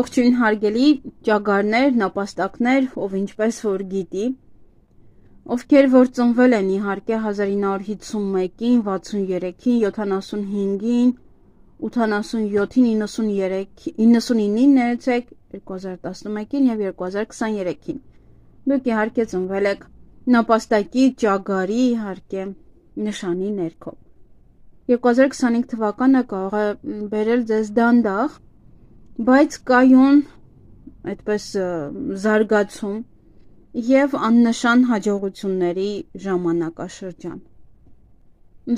Ողջույն հարգելի ճագարներ, նապաստակներ, ով ինչպես որ գիտի, ովքեր որ ծնվել են իհարկե 1951-ին, 63-ին, 75-ին, 87-ին, 99-ին ներեցեք, 2011-ին և 2023-ին։ Դուք իհարկե ծնվել եք նապաստակի, ճագարի իհարկե նշանի ներքո։ 2025 թվականը կարող է բերել ձեզ դանդաղ, բայց կայուն այդպես զարգացում և աննշան հաջողությունների ժամանակաշրջան։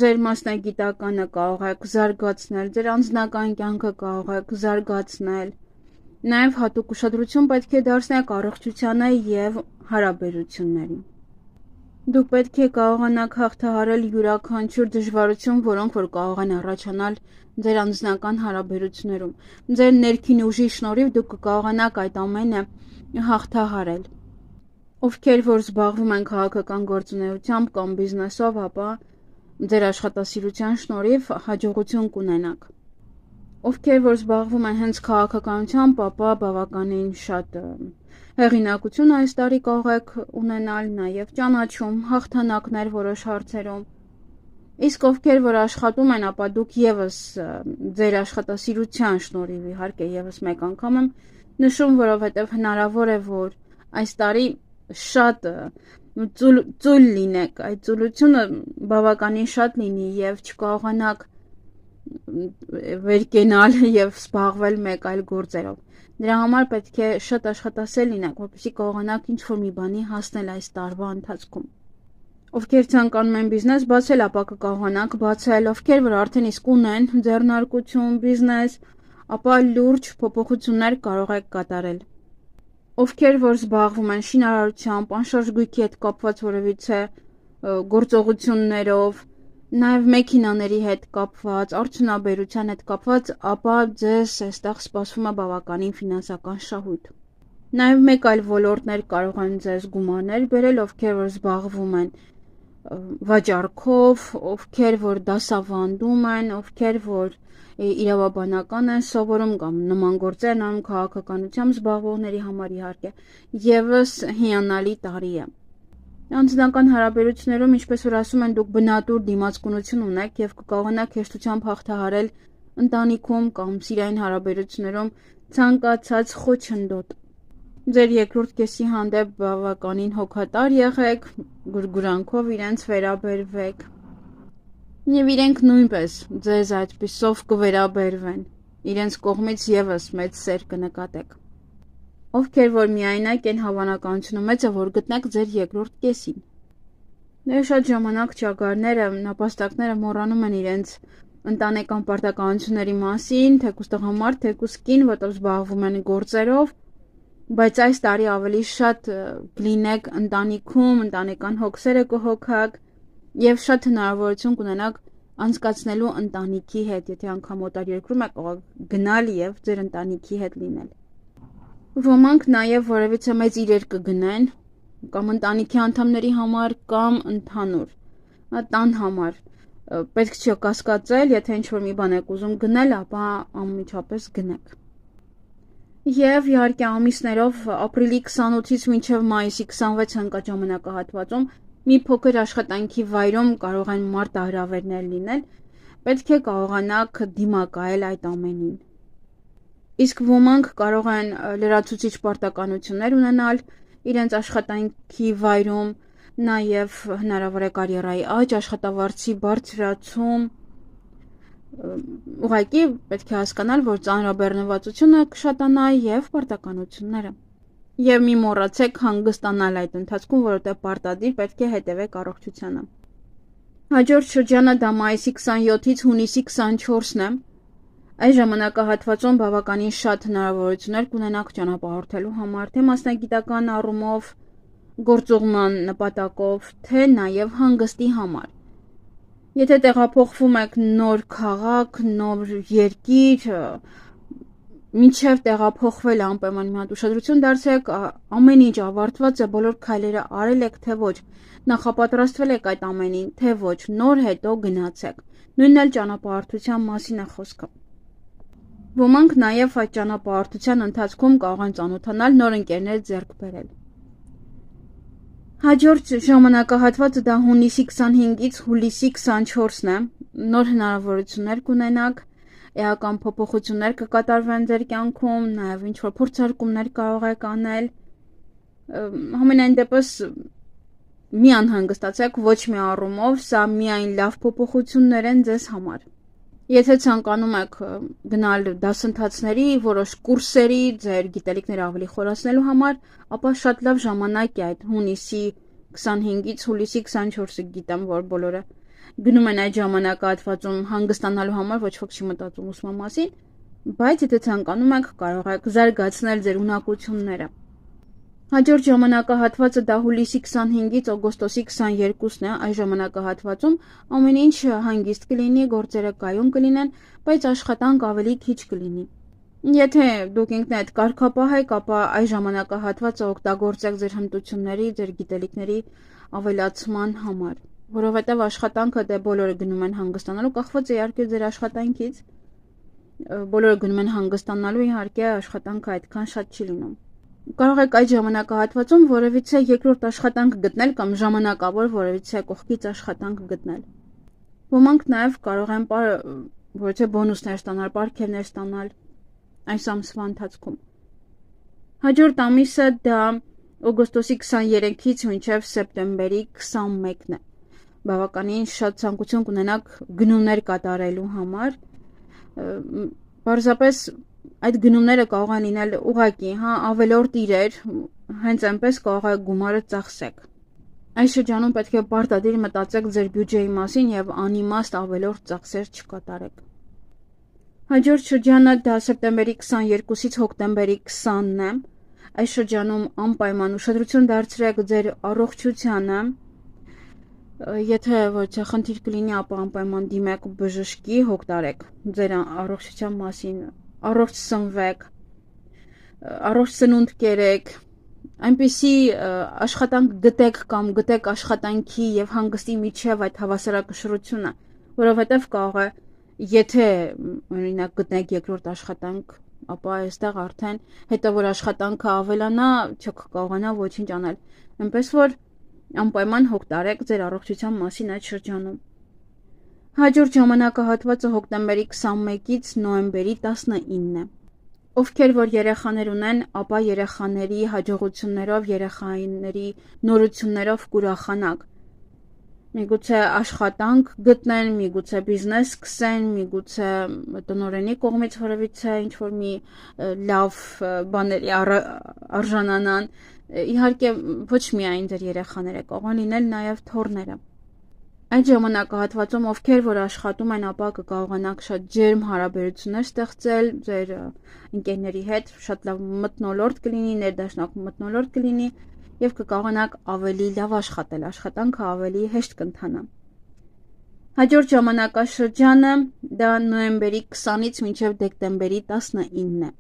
Ձեր մասնագիտականը կարող եք զարգացնել, ձեր անձնական կյանքը կարող եք զարգացնել, նաև հատուկ ուշադրություն պետք է դարձնեք առողջությանը և հարաբերություններին։ Դուք պետք է կարողանաք հաղթահարել յուրաքանչյուր դժվարություն, որոնք որ կարող են առաջանալ ձեր անձնական հարաբերություններում։ Ձեր ներքին ուժի շնորհիվ դուք կկարողանաք այդ ամենը հաղթահարել։ Ովքեր որ զբաղվում են քաղաքական գործունեությամբ կամ բիզնեսով, ապա ձեր աշխատասիրության շնորհիվ հաջողություն կունենաք։ Ովքեր որ զբաղվում են հենց քաղաքականությամբ, ապա բավականին շատ հեղինակություն այս տարի կարող եք ունենալ, նաև ճանաչում, հաղթանակներ որոշ հարցերում։ Իսկ ովքեր որ աշխատում են, ապա դուք եւս ձեր աշխատասիրության շնորհիվ իհարկե եւս մեկ անգամ եմ նշում, որովհետեւ հնարավոր է որ այս տարի շատ ծույլ լինեք, այդ ծուլությունը բավականին շատ լինի եւ չկարողանաք վերկենալ եւ զբաղվել մեկ այլ գործերով։ Դրա համար պետք է շատ աշխատասեր լինեք, որպեսզի կարողանաք ինչ-որ մի բանի հասնել այս տարվա ընթացքում։ Ովքեր ցանկանում են բիզնես բացել, ապա կկարողանաք բացել, ովքեր որ արդեն իսկ ունեն ձեռնարկություն, բիզնես, ապա լուրջ փոփոխություններ կարող եք կատարել։ Ովքեր որ զբաղվում են շինարարությամբ, անշարժ գույքի հետ կապված որևիցե գործողություններով, նաև մեքենաների հետ կապված, արդյունաբերության հետ կապված, ապա ձեզ այստեղ սպասվում է բավականին ֆինանսական շահույթ։ Նաև մեկ այլ ոլորտներ կարող են ձեզ գումարներ բերել, ովքեր որ զբաղվում են վաճառքով, ովքեր որ դասավանդում են, ովքեր որ իրավաբանական են սովորում կամ նման գործեր են անում քաղաքականությամբ զբաղվողների համար իհարկե, եւս հիանալի տարի է։ Անձնական հարաբերություններում, ինչպես որ ասում են, դուք բնատուր դիմացկունություն ունեք եւ կկարողանաք հեշտությամբ հաղթահարել ընտանիքում կամ սիրային հարաբերություններում ցանկացած խոչընդոտ։ Ձեր երկրորդ կեսի հանդեպ բավականին հոգատար եղեք, գուրգուրանքով իրենց վերաբերվեք եւ իրենք նույնպես ձեզ այդպիսով կվերաբերվեն, իրենց կողմից եւս մեծ սեր կնկատեք։ Ովքեր որ միայնակ են, հավանականությունը մեծ է, որ գտնեք ձեր երկրորդ կեսին։ Դեռ շատ ժամանակ ճագարները, նապաստակները մոռանում են իրենց ընտանեկան պարտականությունների մասին, թեկուզ տղամարդ, թեկուզ կին, որտեղ զբաղվում են գործերով, բայց այս տարի ավելի շատ կլինեք ընտանիքում, ընտանեկան հոգսերը կհոգաք եւ շատ հնարավորություն կունենաք անցկացնելու ընտանիքի հետ, եթե անգամ օտար երկրում եք, կարող գնալ եւ ձեր ընտանիքի հետ լինել։ Ոմանք նաև որևիցե մեծ իրեր կգնեն կամ ընտանիքի անդամների համար կամ ընդհանուր տան համար։ Պետք չի կասկածել, եթե ինչ-որ մի բան եք ուզում գնել, ապա անմիջապես գնեք։ Եվ իհարկե ամիսներով ապրիլի 28-ից մինչև մայիսի 26 ընկած ժամանակահատվածում մի փոքր աշխատանքի վայրում կարող են մարտահրավերներ լինել, պետք է կարողանաք դիմակայել այդ ամենին։ Իսկ ոմանք կարող են լրացուցիչ պարտականություններ ունենալ իրենց աշխատանքի վայրում, նաև հնարավոր է կարիերայի աճ, աշխատավարձի բարձրացում։ Ուղղակի պետք է հասկանալ, որ ծանրաբեռնվածությունը կշատանա եւ պարտականությունները։ Եվ մի մոռացեք հանգստանալ այդ ընթացքում, որովհետեւ պարտադիր պետք է հետևեք առողջությանը։ Հաջորդ շրջանը դա մայիսի 27-ից հունիսի 24-ն է։ Այս ժամանակահատվածում բավականին շատ հնարավորություններ կունենաք ճանապարհորդելու համար, թե մասնագիտական առումով, գործուղման նպատակով, թե նաև հանգստի համար։ Եթե տեղափոխվում եք նոր քաղաք, նոր երկիր, մինչև տեղափոխվել անպայման մի հատ ուշադրություն դարձրեք, ամեն ինչ ավարտված է, բոլոր քայլերը արել եք, թե ոչ, նախապատրաստվել եք այդ ամենին, թե ոչ, նոր հետո գնացեք։ Նույնն էլ ճանապարհորդության մասին է խոսքը։ Ոմանք նաև այդ ճանապարհորդության ընթացքում կարող են ծանոթանալ նոր ընկերներ ձեռք բերել։ Հաջորդ ժամանակահատվածը դա հունիսի 25-ից հուլիսի 24-ն է, նոր հնարավորություններ կունենաք, էական փոփոխություններ կկատարվեն ձեր կյանքում, նաև ինչ-որ փորձարկումներ կարող եք անել, համենայն դեպս մի անհանգստացեք ոչ մի առումով, սա միայն լավ փոփոխություններ են ձեզ համար։ Եթե ցանկանում եք գնալ դասընթացների, որոշ կուրսերի, ձեր գիտելիքները ավելի խորացնելու համար, ապա շատ լավ ժամանակ է այդ հունիսի 25-ից հուլիսի 24-ը, գիտեմ, որ բոլորը գնում են այդ ժամանակահատվածում հանգստանալու համար, ոչ ոք չի մտածում ուսման մասին, բայց եթե ցանկանում եք, կարող եք զարգացնել ձեր ունակությունները։ Հաջորդ ժամանակահատվածը դա հուլիսի 25-ից օգոստոսի 22-ն է, այս ժամանակահատվածում ամեն ինչ հանգիստ կլինի, գործերը կայուն կլինեն, բայց աշխատանք ավելի քիչ կլինի։ Եթե դուք ինքներդ կարգապահ եք, ապա այս ժամանակահատվածը օգտագործեք ձեր հմտությունների, ձեր գիտելիքների ավելացման համար, որովհետև աշխատանքը դե բոլորը գնում են հանգստանալու, կախված է իհարկե ձեր աշխատանքից, բոլորը գնում են հանգստանալու, իհարկե աշխատանքը այդքան շատ չի լինում։ Կարող եք այդ ժամանակահատվածում որևիցե երկրորդ աշխատանք գտնել կամ ժամանակավոր որևիցե կողքից աշխատանք գտնել։ Ոմանք նաև կարող են որևիցե բոնուսներ ստանալ, պարգևներ ստանալ այս ամսվա ընթացքում։ Հաջորդ ամիսը դա օգոստոսի 23-ից մինչև սեպտեմբերի 21-ն է։ Բավականին շատ ցանկություն կունենաք գնումներ կատարելու համար, պարզապես այդ գնումները կարող են լինել ուղղակի, ավելորդ իրեր, հենց այնպես կարող է գումարը ծախսեք։ Այս շրջանում պետք է պարտադիր մտածեք ձեր բյուջեի մասին եւ անիմաստ ավելորդ ծախսեր չկատարեք։ Հաջորդ շրջանը դա սեպտեմբերի 22-ից հոկտեմբերի 20-ն է։ Այս շրջանում անպայման ուշադրություն դարձրեք ձեր առողջությանը։ Եթե ոչ խնդիր կլինի, ապա անպայման դիմեք բժշկի, հոգ ձեր առողջության մասին, առողջ սնվեք, առողջ սնունդ կերեք, այնպիսի աշխատանք գտեք կամ գտեք աշխատանքի եւ հանգստի միջև այդ հավասարակշռությունը, որովհետեւ կարող է, եթե օրինակ գտնեք երկրորդ աշխատանք, ապա այստեղ արդեն հետո որ աշխատանքը ավելանա, չեք կարողանա ոչինչ անել։ Այնպես որ անպայման հոգ տարեք ձեր առողջության մասին այդ շրջանում։ Հաջորդ ժամանակահատվածը հոկտեմբերի 21-ից նոյեմբերի 19-ն է։ Ովքեր որ երեխաներ ունեն, ապա երեխաների հաջողություններով, երեխաների նորություններով կուրախանաք։ Միգուցե աշխատանք գտնեն, միգուցե բիզնես սկսեն, միգուցե տնօրենի կողմից որևիցե ինչ-որ մի լավ բաների արժանանան։ Իհարկե ոչ միայն ձեր երեխաները, կարող են լինել նաև թոռները։ Այդ ժամանակահատվածում ովքեր որ աշխատում են, ապա կկարողանաք շատ ջերմ հարաբերություններ ստեղծել ձեր ընկերների հետ, շատ լավ մթնոլորտ կլինի, ներդաշնակ մթնոլորտ կլինի եւ կկարողանաք ավելի լավ աշխատել, աշխատանքը ավելի հեշտ կընթանա։ Հաջորդ ժամանակաշրջանը դա նոյեմբերի 20-ից մինչև դեկտեմբերի 19-ն է։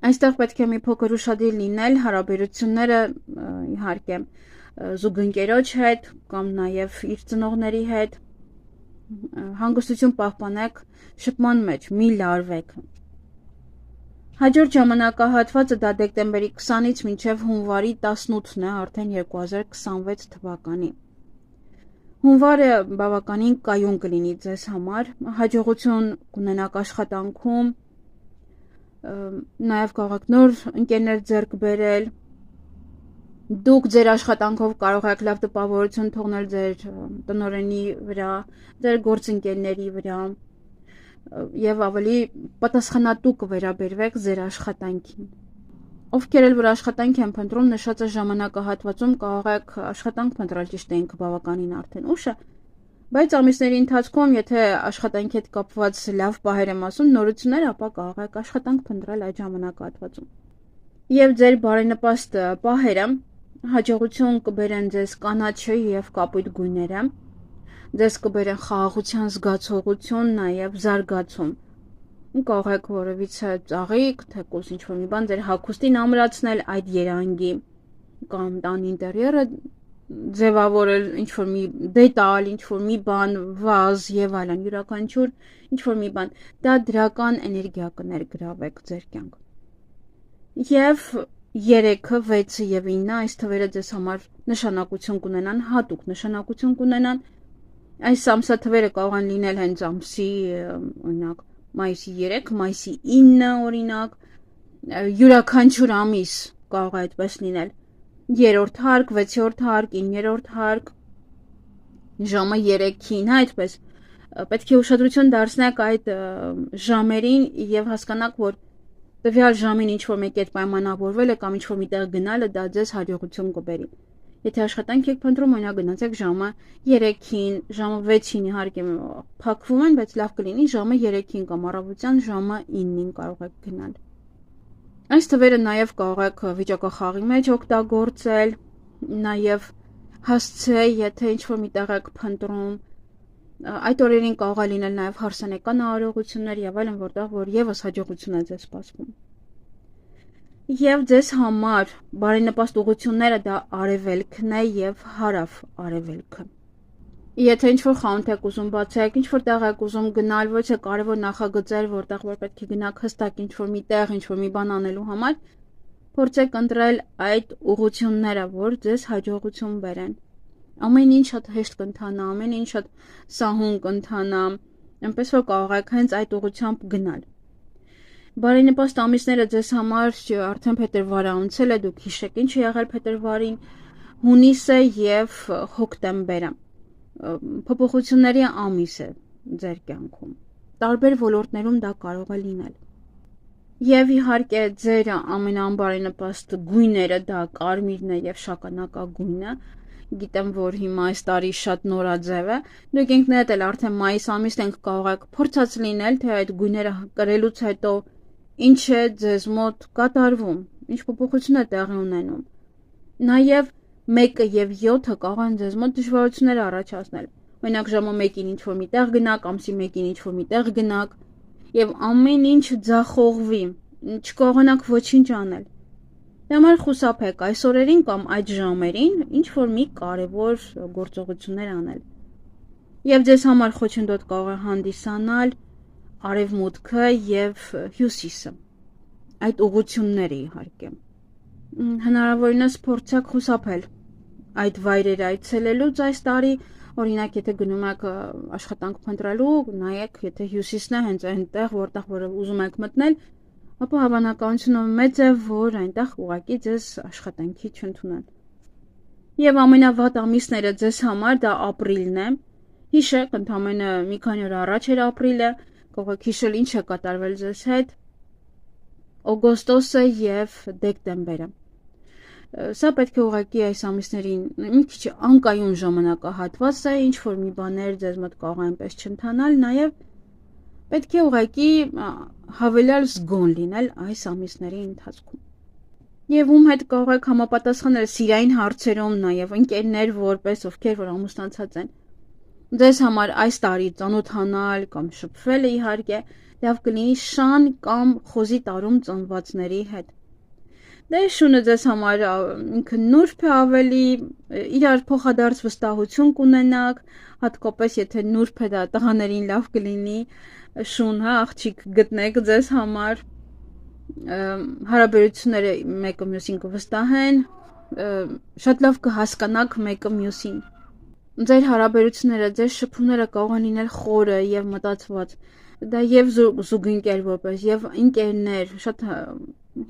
Այստեղ պետք է մի փոքր ուշադիր լինել հարաբերությունները իհարկե զուգընկերոջ հետ կամ նաև իր ծնողների հետ, հանգստություն պահպանեք շփման մեջ, մի լարվեք։ Հաջորդ ժամանակահատվածը դա դեկտեմբերի 20-ից մինչև հունվարի 18-ն է, արդեն 2026 թվականի։ Հունվարը բավականին կայուն կլինի ձեզ համար, հաջողություն կունենաք աշխատանքում, նաև կարող եք նոր ընկերներ ձեռք բերել, դուք ձեր աշխատանքով կարող եք լավ տպավորություն թողնել ձեր տնօրենի վրա, ձեր գործընկերների վրա եւ ավելի պատասխանատու կվերաբերվեք ձեր աշխատանքին։ Ովքեր էլ որ աշխատանք են փնտրում, նշած ժամանակահատվածում կարող եք աշխատանք փնտրել, ճիշտ է, ինքը բավականին արդեն ուշ է, բայց ամիսների ընթացքում, եթե աշխատանքի հետ կապված լավ պահեր եմ ասում, նորություններ, ապա կարող եք աշխատանք փնտրել այդ ժամանակահատվածում։ Եվ ձեր բարենպաստ պահերը հաջողություն կբերեն ձեզ կանաչը եւ կապույտ գույները, ձեզ կբերեն խաղաղության զգացողություն, նաեւ զարգացում։ Կարող եք որևիցե ծաղիկ, թեկուզ ինչ-որ մի բան ձեր հագուստին ամրացնել այդ երանգի կամ տան ինտերիերը ձևավորել ինչ-որ մի դետալ, ինչ-որ մի բան, վազ եւ այլն, յուրաքանչյուր ինչ-որ մի բան, դա դրական էներգիա կներգրավեք ձեր կյանք։ Եվ 3-ը, 6-ը եւ 9-ը այս թվերը ձեզ համար նշանակություն կունենան, հատուկ նշանակություն կունենան։ Այս ամսաթվերը կարող են լինել հենց ամսի, օրինակ, մայիսի 3, մայիսի 9, օրինակ, յուրաքանչյուր ամիս կարող է այդպես լինել։ 3-րդ հարկ, 6-րդ հարկ, 9-րդ հարկ, ժամը 3-ին, հա, այդպես։ Պետք է ուշադրություն դարձնեք այդ ժամերին եւ հասկանաք, որ տվյալ ժամին ինչ-որ մեկի հետ պայմանավորվելը կամ ինչ-որ միտեղ գնալը դա ձեզ հաջողություն կբերի։ Եթե աշխատանք եք փնտրում, օրինակ գնացեք ժամը 3-ին, ժամը 6-ին իհարկե փակվում են, բայց լավ կլինի ժամը 3-ին կամ առավոտյան ժամը 9-ին կարող եք գնալ։ Այս թվերը նաև կարող եք վիճակախաղի մեջ օգտագործել, նաև հասցե, եթե ինչ-որ միտեղ եք փնտրում, այդ օրերին կարող է լինել նաև հարսանեկան արարողություններ եւ այլն, որտեղ որ եւս հաջողություն է ձեզ սպասվում։ Եվ ձեզ համար բարենպաստ ուղղությունները դա արևելքն է եւ հարավ արևելքը։ Եթե ինչ-որ խանութ եք ուզում բացեք, ինչ-որ տեղ եք ուզում գնալ, ոչ է կարևոր նախագծեր, որտեղ որ պետք է գնաք հստակ ինչ-որ մի տեղ, ինչ-որ մի բան անելու համար, փորձեք ընտրել այդ ուղղությունները, որ ձեզ հաջողություն բերեն։ Ամեն ինչ շատ հեշտ կընթանա, ամեն ինչ շատ սահուն կընթանա, այնպես որ կարող եք հենց այդ ուղղությամբ գնալ։ Բարենպաստ ամիսները ձեզ համար արդեն փետրվարը անցել է, դուք հիշեք ինչ է եղել փետրվարին, հունիսը եւ հոկտեմբերը։ Փոփոխությունների ամիս է ձեր կյանքում։ Տարբեր ոլորտներում դա կարող է լինել։ Եվ իհարկե ձեր ամենաանբարենպաստ գույները դա կարմիրն է եւ շագանակագույնը։ Գիտեմ, որ հիմա այս տարի շատ նորաձև է, դուք ինքներդ էլ արդեն մայիս ամիսն եք կարող եք փորձած լինել, թե այդ գույները կրելուց հետո ինչ է ձեզ մոտ կատարվում, ինչ փոփոխություն է տեղի ունենում։ Նաև 1-ը եւ 7-ը կարող են ձեզ մոտ դժվարություններ առաջացնել։ Օրինակ ժամը 1-ին ինչ-որ մի տեղ գնաք, ամսի 1-ին ինչ-որ մի տեղ գնաք, եւ ամեն ինչ ձախողվի, չկարողանաք ոչինչ անել։ Դե համար խուսափեք այս օրերին կամ այդ ժամերին ինչ-որ մի կարևոր գործողություններ անել։ Եվ ձեզ համար խոչընդոտ կարող է հանդիսանալ արևմուտքը եւ հյուսիսը։ Այդ ուղղությունները իհարկե։ Հնարավորինս փորձեք խուսափել այդ վայրերը այցելելուց այս տարի, օրինակ եթե գնում եք աշխատանք փնտրելու, նայեք, եթե հյուսիսն է հենց այնտեղ, որտեղ որ ուզում եք մտնել, ապա հավանականությունը մեծ է, որ այնտեղ ուղղակի ձեզ աշխատանքի չընդունեն։ Եվ ամենավատ ամիսները ձեզ համար դա ապրիլն է։ Հիշեք, ընդամենը մի քանի օր առաջ էր ապրիլը, կարող եք հիշել ինչ է կատարվել ձեզ հետ։ Օգոստոսը եւ դեկտեմբերը։ Սա պետք է ուղղակի այս ամիսներին մի քիչ անկայուն ժամանակահատված է, ինչ որ մի բաներ ձեզ մոտ կարող է այնպես չընթանալ, նաեւ պետք է ուղղակի հավելյալ զգոն լինել այս ամիսների ընթացքում։ Եվ ում հետ կարող եք համապատասխանել սիրային հարցերում, նաեւ ընկերներ որպես ովքեր որ ամուսնացած են։ Ձեզ համար այս տարի ծանոթանալ կամ շփվել իհարկե լավ կլինի շան կամ խոզի տարում ծնվածների հետ։ Դե շունը ձեզ համար ինքը նուրբ է ավելի, իրար փոխադարձ վստահություն կունենաք, հատկապես եթե նուրբ է դա տղաներին լավ կլինի, շուն, հա, աղջիկ գտնեք ձեզ համար, հարաբերությունները մեկը մյուսին կվստահեն, շատ լավ կհասկանաք մեկը մյուսին։ Ձեր հարաբերությունները, ձեր շփումները կարող են լինել խորը եւ մտածված, դա եւ զուգընկեր որպես եւ ընկերներ, շատ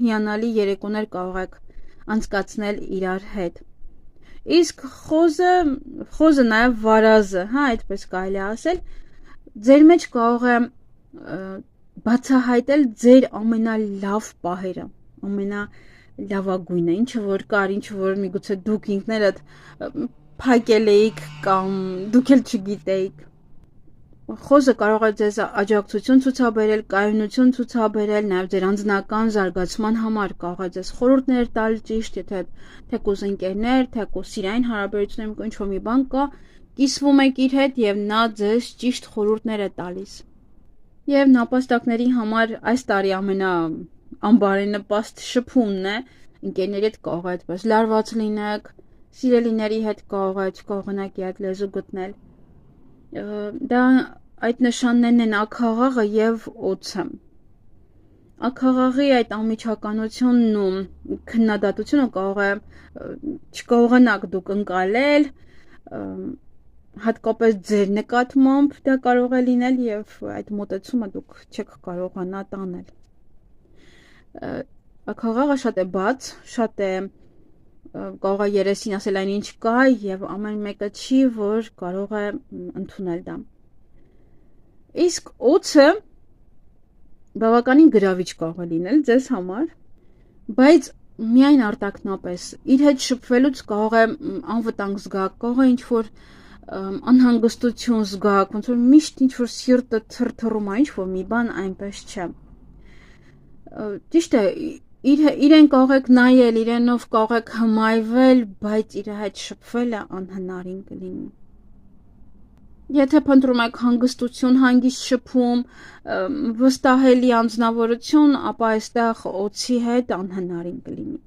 հիանալի երեկոներ կարող եք անցկացնել իրար հետ։ Իսկ խոզը նաև վարազը, հա, այդպես կարելի է ասել, ձեր մեջ կարող է բացահայտել ձեր ամենալավ պահերը, ամենալավագույնը, ինչը որ կար, ինչը որ միգուցե դուք ինքներդ փակել էիք կամ դուք էլ չգիտեիք։ Խոզը կարող է ձեզ աջակցություն ցուցաբերել, կայունություն ցուցաբերել, նաև ձեր անձնական զարգացման համար կարող է ձեզ խորհուրդներ տալ ճիշտ, եթե թեկուզ ընկերներ, թեկուզ սիրային հարաբերություններում ինչ-որ մի բան կա, կիսվում եք իր հետ եւ նա ձեզ ճիշտ խորհուրդներ է տալիս։ Եվ նապաստակների համար այս տարի ամենաանբարենպաստ շփումն է, ընկերների հետ կարող է այդպես լարված լինեք, Սիրելիների հետ կարող է չկարողանաք այդ լեզու գտնել։ Դա այդ նշաններն են աքաղաղը եւ օձը։ Աքաղաղի այդ անմիջականությունն ու քննադատությունը կարող է չկարողանաք դուք ընկալել, հատկապես ձեր նկատմամբ դա կարող է լինել եւ այդ մոտեցումը դուք չեք կարողանա տանել։ Աքաղաղը շատ է բաց, շատ է կարող է երեսին ասել այն ինչ կա եւ ամեն մեկը չի, որ կարող է ընդունել դա։ Իսկ օձը բավականին գրավիչ կարող է լինել ձեզ համար, բայց միայն արտակնապես իր հետ շփվելուց կարող է անվտանգ զգաք, կարող է ինչ-որ անհանգստություն զգաք, ոնց որ միշտ ինչ-որ սիրտը թրթռում է, ինչ-որ մի բան այնպես չէ։ Ճիշտ է, իրեն կարող եք նայել, իրենով կարող եք հմայվել, բայց իր հետ շփվելը անհնարին կլինի։ Եթե փնտրում եք հանգստություն, հանգիստ շփում, վստահելի անձնավորություն, ապա այստեղ օձի հետ անհնարին կլինի։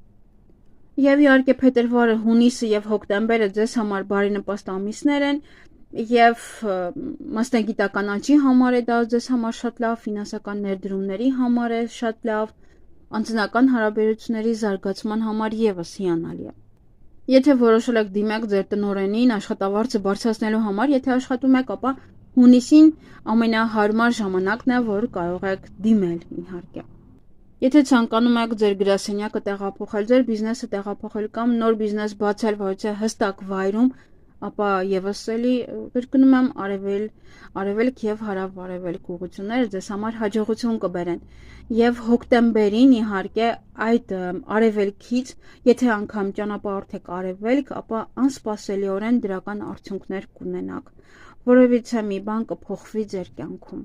Եվ իհարկե փետրվարը, հունիսը եւ հոկտեմբերը ձեզ համար բարենպաստ ամիսներ են, եւ մասնագիտական աճի համար է դա ձեզ համար շատ լավ, ֆինանսական ներդրումների համար է շատ լավ, անձնական հարաբերությունների զարգացման համար եւս հիանալի է։ Եթե որոշել եք դիմեք ձեր տնօրենին աշխատավարձը բարձրացնելու համար, եթե աշխատում եք, ապա հունիսին ամենահարմար ժամանակն է, որ կարող եք դիմել, իհարկե։ Եթե ցանկանում եք ձեր գրասենյակը տեղափոխել, ձեր բիզնեսը տեղափոխել կամ նոր բիզնես բացել, որից է հստակ վայրում, ապա եւս էլի կրկնում եմ արևելք եւ հարավ-արևելք ուղղությունները ձեզ համար հաջողություն կբերեն։ Եվ հոկտեմբերին իհարկե այդ արևելքից, եթե անգամ ճանապարհորդ արևելք, ապա անսպասելիորեն դրական արդյունքներ կունենաք, որովհետեւ մի բան կփոխվի ձեր կյանքում։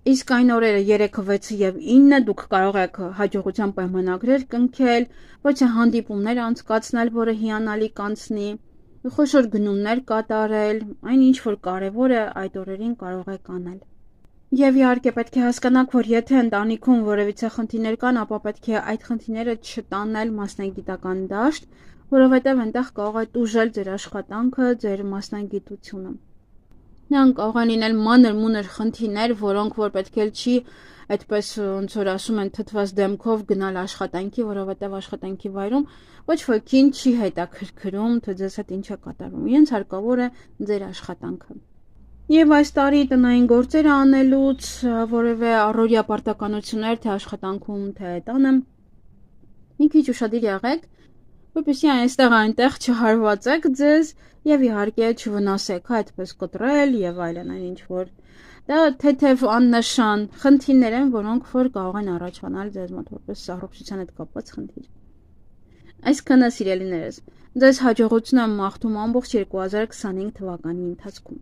Իսկ այն օրերը 3, 6 եւ 9 դուք կարող եք հաջողության պայմանագրեր կնքել, ոչ թե հանդիպումներ անցկացնել, որը հիանալի կանցնի, խոշոր գնումներ կատարել, այն ինչ որ կարևոր է այդ օրերին կարող եք անել։ Եվ իհարկե պետք է հասկանաք, որ եթե ընտանիքում որևիցե խնդիրներ կան, ապա պետք է այդ խնդիրները չտանել մասնագիտական դաշտ, որովհետև այնտեղ կարող է տուժել ձեր աշխատանքը, ձեր մասնագիտությունը։ Նրանք կարող են լինել մանր-մունր խնդիրներ, որոնք որ պետք է չի այդպես ոնց որ ասում են թթված դեմքով գնալ աշխատանքի, որովհետև աշխատանքի վայրում ոչ ոքին չի հետաքրքրում, թե ձեզ հետ ինչ է կատարվում։ Իրենց հարկավոր է ձեր աշխատանքը։ Եվ այս տարի տնային գործերը անելուց որևէ առօրյա պարտականություններ, թե աշխատանքում, թե տանը, մի քիչ ուշադիր եղեք, որպեսզի այստեղ այնտեղ չհարվածեք ձեզ եւ իհարկե չվնասեք, այդպես կտրել եւ այլն, այն ինչ որ դա թեթև աննշան խնդիրներ են, որոնք որ կարող են առաջանալ ձեզ մոտ որպես առողջության հետ կապված խնդիր։ Այսքանը սիրելիներս, ձեզ հաջողություն եմ մաղթում ամբողջ 2025 թվականի ընթացքում։